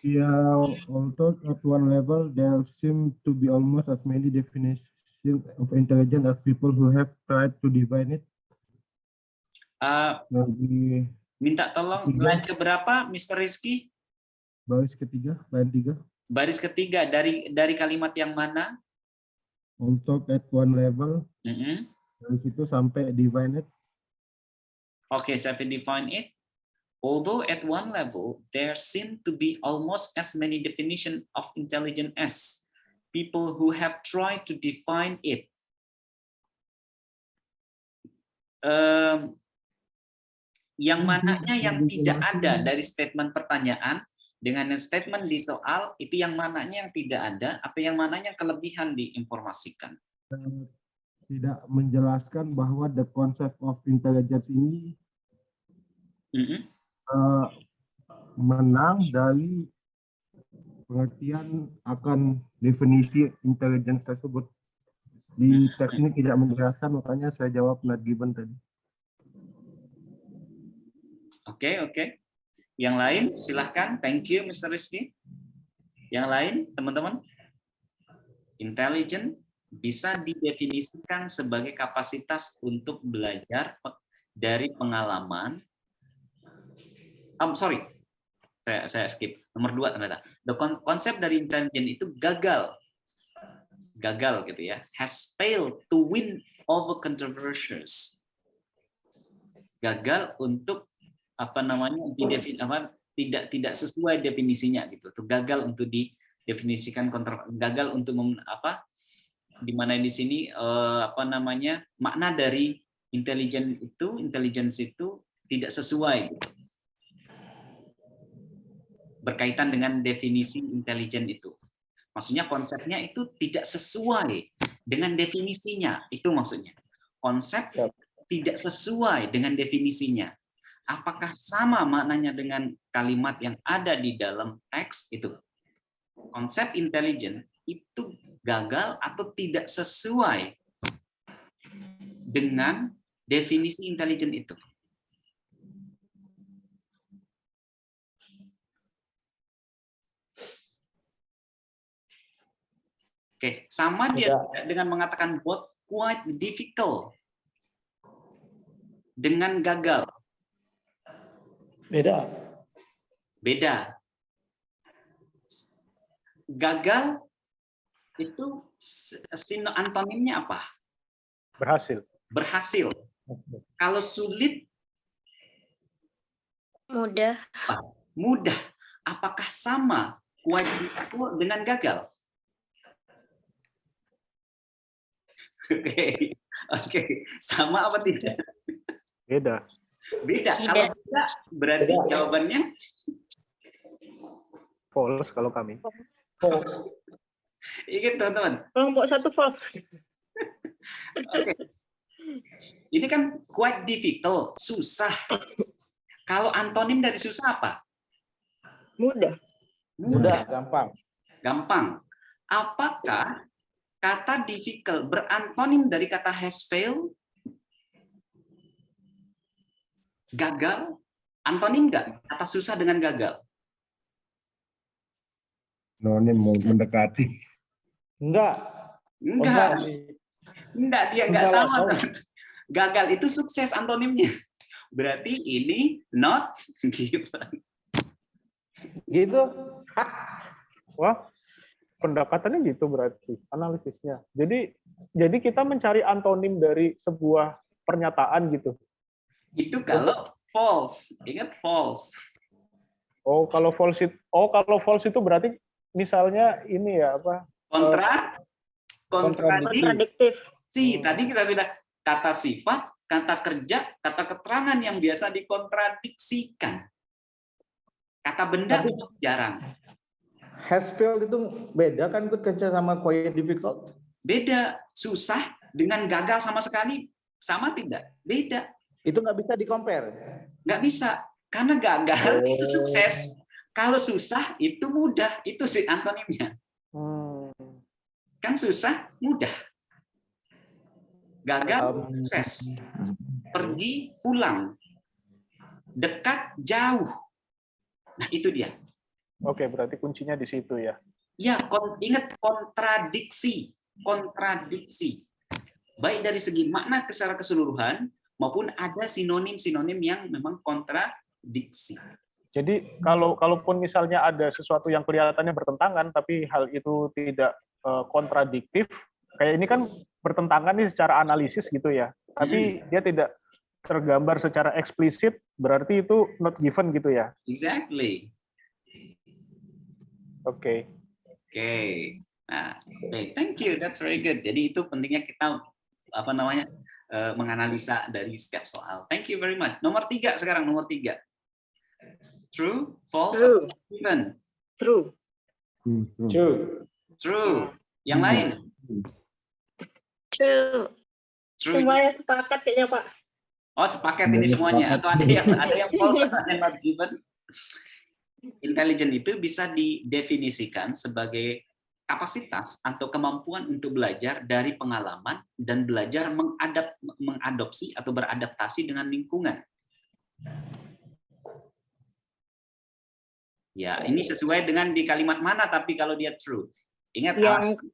Yeah, although at one level there seem to be almost as many definitions of intelligence as people who have tried to define it. Lagi Minta tolong Ketiga. line keberapa, Mr. Rizky? baris ketiga, line 3. Baris ketiga dari kalimat yang mana? Untuk at one level, Mm-mm. dari situ sampai define it. Okay, so if we define it, although at one level there seem to be almost as many definitions of intelligence as people who have tried to define it. Yang mananya yang tidak ada dari statement pertanyaan dengan statement di soal itu yang mananya yang tidak ada atau yang mananya kelebihan diinformasikan. Tidak menjelaskan bahwa the concept of intelligence ini menang dari pengertian akan definisi intelligence tersebut. Di teknik tidak menjelaskan, makanya saya jawab not given tadi. Oke. Yang lain silahkan. Thank you, Mr. Rizky. Yang lain, teman-teman. Intelligent bisa didefinisikan sebagai kapasitas untuk belajar dari pengalaman. Sorry, saya skip. Nomor 2 ternyata. The konsep dari intelligent itu gagal gitu ya. Has failed to win over controversies. Gagal untuk tidak sesuai definisinya gitu. Itu gagal untuk didefinisikan gagal untuk di mana di sini makna dari intelligence itu tidak sesuai gitu. Berkaitan dengan definisi intelijen itu. Maksudnya konsepnya itu tidak sesuai dengan definisinya. Itu maksudnya. Konsep tidak sesuai dengan definisinya. Apakah sama maknanya dengan kalimat yang ada di dalam teks itu? Konsep intelijen itu gagal atau tidak sesuai dengan definisi intelijen itu. Oke, sama dia dengan mengatakan both quite difficult dengan gagal. Beda. Gagal itu antonimnya apa? Berhasil. Kalau sulit, mudah. Apakah sama quite difficult dengan gagal? Oke. Sama apa tidak? Beda. Kalau tidak, berarti jawabannya false kalau kami. Ingat teman-teman. Kelompok 1 false. Oke. Ini kan quite difficult, susah. Kalau antonim dari susah apa? Mudah, gampang. Apakah kata difficult berantonim dari kata has failed? Gagal? Antonim nggak? Kata susah dengan gagal? Nonim mau mendekati. Enggak, dia nggak sama. Gagal itu sukses antonimnya. Berarti ini not given. Gitu. Wah, pendekatannya gitu berarti analisisnya. Jadi kita mencari antonim dari sebuah pernyataan gitu. Itu kalau false. Ingat false. Kalau false itu berarti misalnya ini ya apa? kontradiktif. Tadi kita sudah kata sifat, kata kerja, kata keterangan yang biasa dikontradiksikan. Kata benda itu jarang. Has failed itu beda kan kerja sama quite difficult? Beda. Susah dengan gagal sama sekali sama tidak? Beda. Itu nggak bisa di-compare. Nggak bisa. Karena gagal itu sukses. Kalau susah itu mudah. Itu sih antonimnya. Kan susah, mudah. Gagal, sukses. pergi, pulang, dekat, jauh. Nah, itu dia. Oke, berarti kuncinya di situ ya. Ya, ingat kontradiksi. Kontradiksi. Baik dari segi makna secara keseluruhan, maupun ada sinonim-sinonim yang memang kontradiksi. Jadi kalaupun misalnya ada sesuatu yang kelihatannya bertentangan, tapi hal itu tidak kontradiktif, kayak ini kan bertentangan nih secara analisis gitu ya, tapi dia tidak tergambar secara eksplisit, berarti itu not given gitu ya. Exactly. Oke. Nah, thank you, that's very good. Jadi itu pentingnya kita menganalisa dari setiap soal. Thank you very much. Nomor 3 sekarang, nomor 3. True, false, True. given. True. True. Yang lain? True. True. Semuanya sepakat kayaknya, Pak. Oh, sepakat ini semuanya. Atau ada yang false, ada yang not given. Intelligent itu bisa didefinisikan sebagai kapasitas atau kemampuan untuk belajar dari pengalaman dan belajar mengadopsi atau beradaptasi dengan lingkungan. Ya, ini sesuai dengan di kalimat mana, tapi kalau dia true. Ingat Yang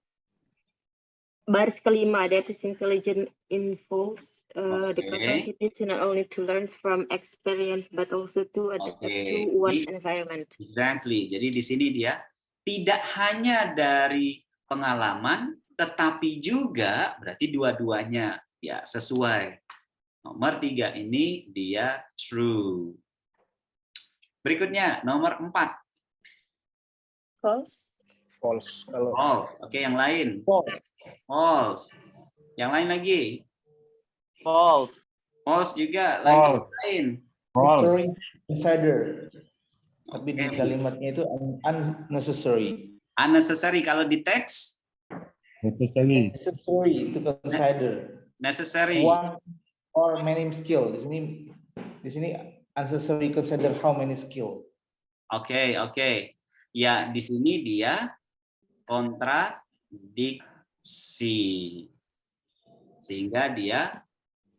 baris kelima, that is intelligent involves the capacity to not only to learn from experience but also to adapt to one's environment. Exactly. Jadi di sini dia tidak hanya dari pengalaman, tetapi juga berarti dua-duanya ya sesuai. Nomor 3 ini dia true. Berikutnya nomor 4. False. False. Kalau False. Oke, yang lain. false. False. Yang lain lagi. False. False juga. Lagi lain. Necessary consider. Tapi di kalimatnya itu unnecessary. Unnecessary kalau di teks. Necessary itu consider. Necessary. One or many skill. Di sini unnecessary consider how many skill. Oke. Ya, di sini dia kontradiksi. Sehingga dia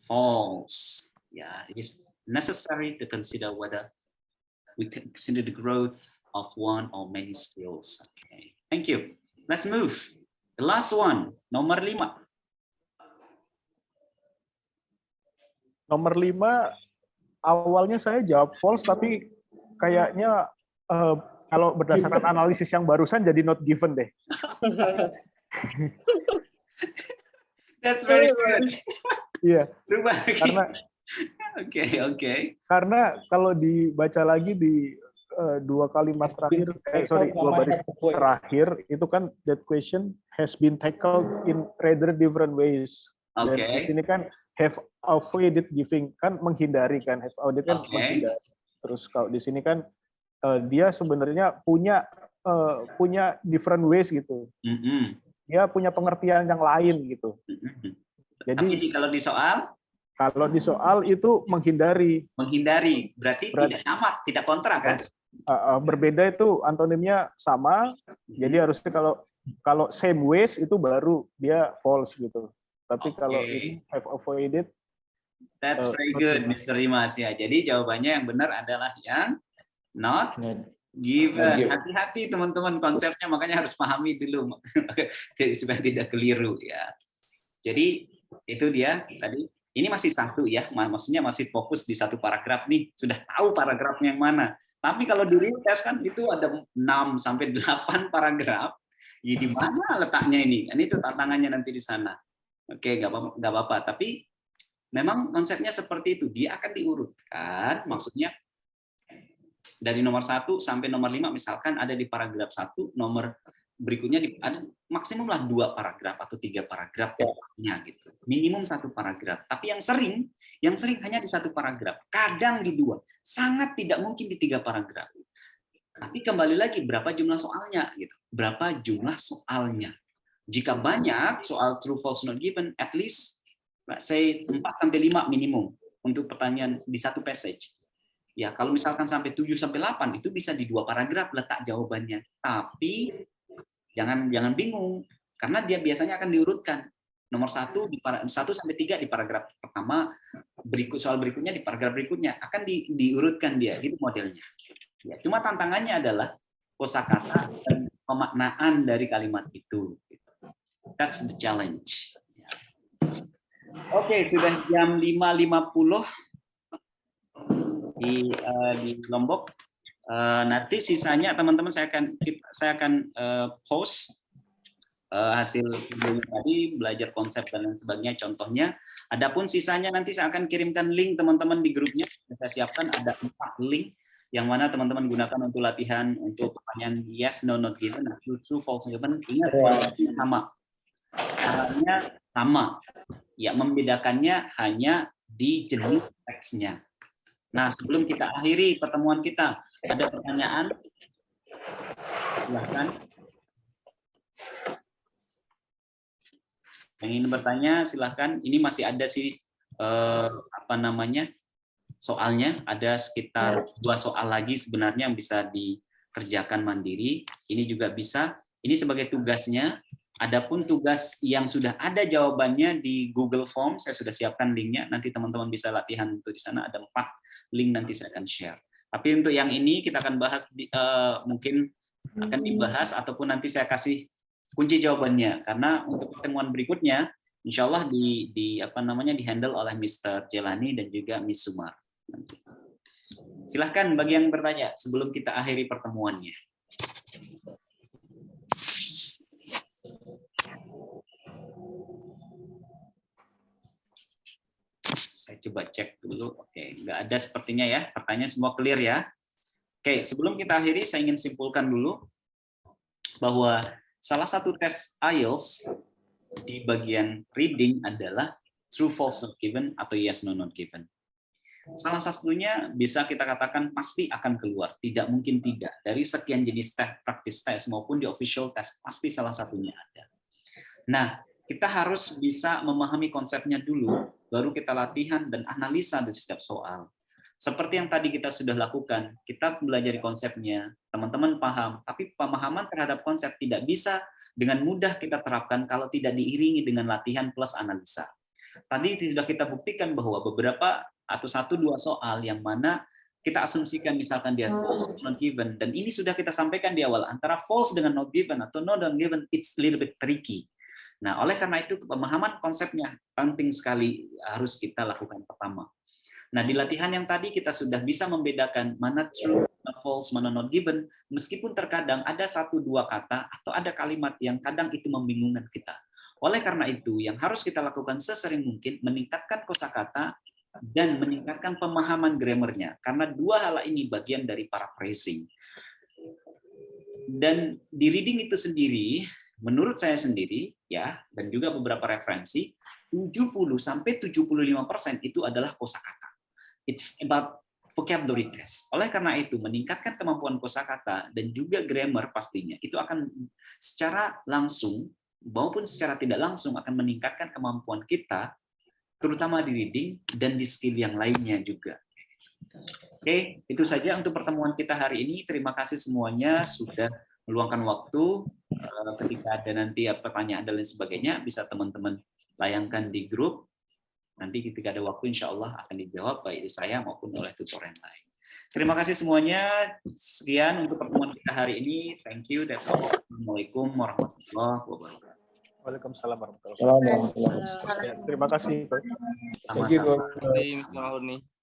false. Ya, it is necessary to consider whether we can consider the growth of one or many skills. Okay. Thank you. Let's move. The last one, nomor 5. Nomor 5, awalnya saya jawab false, tapi kayaknya kalau berdasarkan analisis yang barusan jadi not given deh. That's very good. Iya. Berubah lagi. Karena Oke. Karena kalau dibaca lagi di 2 kalimat terakhir, dua baris terakhir, itu kan that question has been tackled in rather different ways. Dan di sini kan have avoided giving, kan menghindari kan, have avoided kan menghindari. Terus kalau di sini kan dia sebenarnya punya different ways gitu. Dia punya pengertian yang lain gitu. Jadi tapi kalau di soal? Kalau di soal itu menghindari. Menghindari, berarti tidak sama, tidak kontra kan? Berbeda itu antonimnya sama. Jadi harusnya kalau same ways itu baru dia false gitu. Tapi kalau ini have avoided. That's very good, Mr. Rimas ya. Jadi jawabannya yang benar adalah yang not given. Hati-hati teman-teman konsepnya, makanya harus pahami dulu supaya tidak keliru ya. Jadi itu dia tadi. Ini masih satu ya, maksudnya masih fokus di satu paragraf nih, sudah tahu paragrafnya yang mana. Tapi kalau di real test kan itu ada 6 sampai 8 paragraf. Ya di mana letaknya ini? Kan itu tantangannya nanti di sana. Oke, nggak apa-apa. Tapi memang konsepnya seperti itu. Dia akan diurutkan, maksudnya dari nomor 1 sampai nomor 5 misalkan ada di paragraf 1, nomor berikutnya ada maksimum lah 2 paragraf atau 3 paragraf pokoknya gitu. Minimum 1 paragraf. Tapi yang sering hanya di 1 paragraf. Kadang di 2. Sangat tidak mungkin di 3 paragraf. Tapi kembali lagi berapa jumlah soalnya gitu. Berapa jumlah soalnya. Jika banyak soal true false not given, at least let's say 4 sampai 5 minimum untuk pertanyaan di 1 passage. Ya, kalau misalkan sampai 7 sampai 8 itu bisa di 2 paragraf letak jawabannya. Tapi jangan bingung karena dia biasanya akan diurutkan Nomor 1 sampai 3 di paragraf pertama, soal berikutnya di paragraf berikutnya akan diurutkan dia, gitu modelnya. Ya, cuma tantangannya adalah kosakata dan pemaknaan dari kalimat itu. That's the challenge. Oke, sudah jam 5.50 di Lombok. Nanti sisanya teman-teman saya akan post hasil videonya tadi, belajar konsep dan lain sebagainya, contohnya. Adapun sisanya nanti saya akan kirimkan link teman-teman di grupnya. Saya siapkan ada 4 link yang mana teman-teman gunakan untuk latihan untuk pertanyaan yes, no, not given, true, false, given. Ingat sama, caranya sama. Ya, membedakannya hanya di jenis teksnya. Nah, sebelum kita akhiri pertemuan kita, ada pertanyaan? Silahkan. Yang ingin bertanya silahkan. Ini masih ada sih soalnya ada sekitar 2 soal lagi sebenarnya yang bisa dikerjakan mandiri. Ini juga bisa. Ini sebagai tugasnya. Adapun tugas yang sudah ada jawabannya di Google Form, saya sudah siapkan linknya. Nanti teman-teman bisa latihan untuk di sana. Ada 4 link nanti saya akan share. Tapi untuk yang ini kita akan bahas mungkin akan dibahas ataupun nanti saya kasih kunci jawabannya, karena untuk pertemuan berikutnya insya Allah di-handle oleh Mr. Jelani dan juga Miss Sumar. Silahkan bagi yang bertanya sebelum kita akhiri pertemuannya. Saya coba cek dulu. Oke, nggak ada sepertinya ya. Pertanyaan semua clear ya. Oke, sebelum kita akhiri saya ingin simpulkan dulu bahwa salah satu tes IELTS di bagian reading adalah true, false, not given atau yes, no, not given. Salah satunya bisa kita katakan pasti akan keluar, tidak mungkin tidak. Dari sekian jenis tes, practice test maupun di official test, pasti salah satunya ada. Nah, kita harus bisa memahami konsepnya dulu, baru kita latihan dan analisa dari setiap soal. Seperti yang tadi kita sudah lakukan, kita belajar konsepnya, teman-teman paham, tapi pemahaman terhadap konsep tidak bisa dengan mudah kita terapkan kalau tidak diiringi dengan latihan plus analisa. Tadi sudah kita buktikan bahwa beberapa atau 1-2 soal yang mana kita asumsikan misalkan dia false, not given, dan ini sudah kita sampaikan di awal, antara false dengan not given atau not given, it's a little bit tricky. Nah, oleh karena itu pemahaman konsepnya penting sekali harus kita lakukan pertama. Nah, di latihan yang tadi kita sudah bisa membedakan mana true, mana false, mana not given, meskipun terkadang ada 1-2 kata atau ada kalimat yang kadang itu membingungkan kita. Oleh karena itu, yang harus kita lakukan sesering mungkin meningkatkan kosakata dan meningkatkan pemahaman grammarnya, karena 2 hal ini bagian dari paraphrasing. Dan di reading itu sendiri, menurut saya sendiri ya, dan juga beberapa referensi, 70-75% itu adalah kosakata. It's about vocabulary test. Oleh karena itu, meningkatkan kemampuan kosakata dan juga grammar pastinya itu akan secara langsung maupun secara tidak langsung akan meningkatkan kemampuan kita, terutama di reading dan di skill yang lainnya juga. Oke, itu saja untuk pertemuan kita hari ini. Terima kasih semuanya sudah meluangkan waktu. Ketika ada nanti pertanyaan dan lain sebagainya, bisa teman-teman layangkan di grup. Nanti ketika ada waktu, insya Allah akan dijawab baik saya maupun oleh tutor yang lain. Terima kasih semuanya. Sekian untuk pertemuan kita hari ini. Thank you. That's all. Assalamualaikum warahmatullahi wabarakatuh. Waalaikumsalam warahmatullahi wabarakatuh. Terima kasih. Thank you, Bro. Terima kasih, Mr. Mahuni.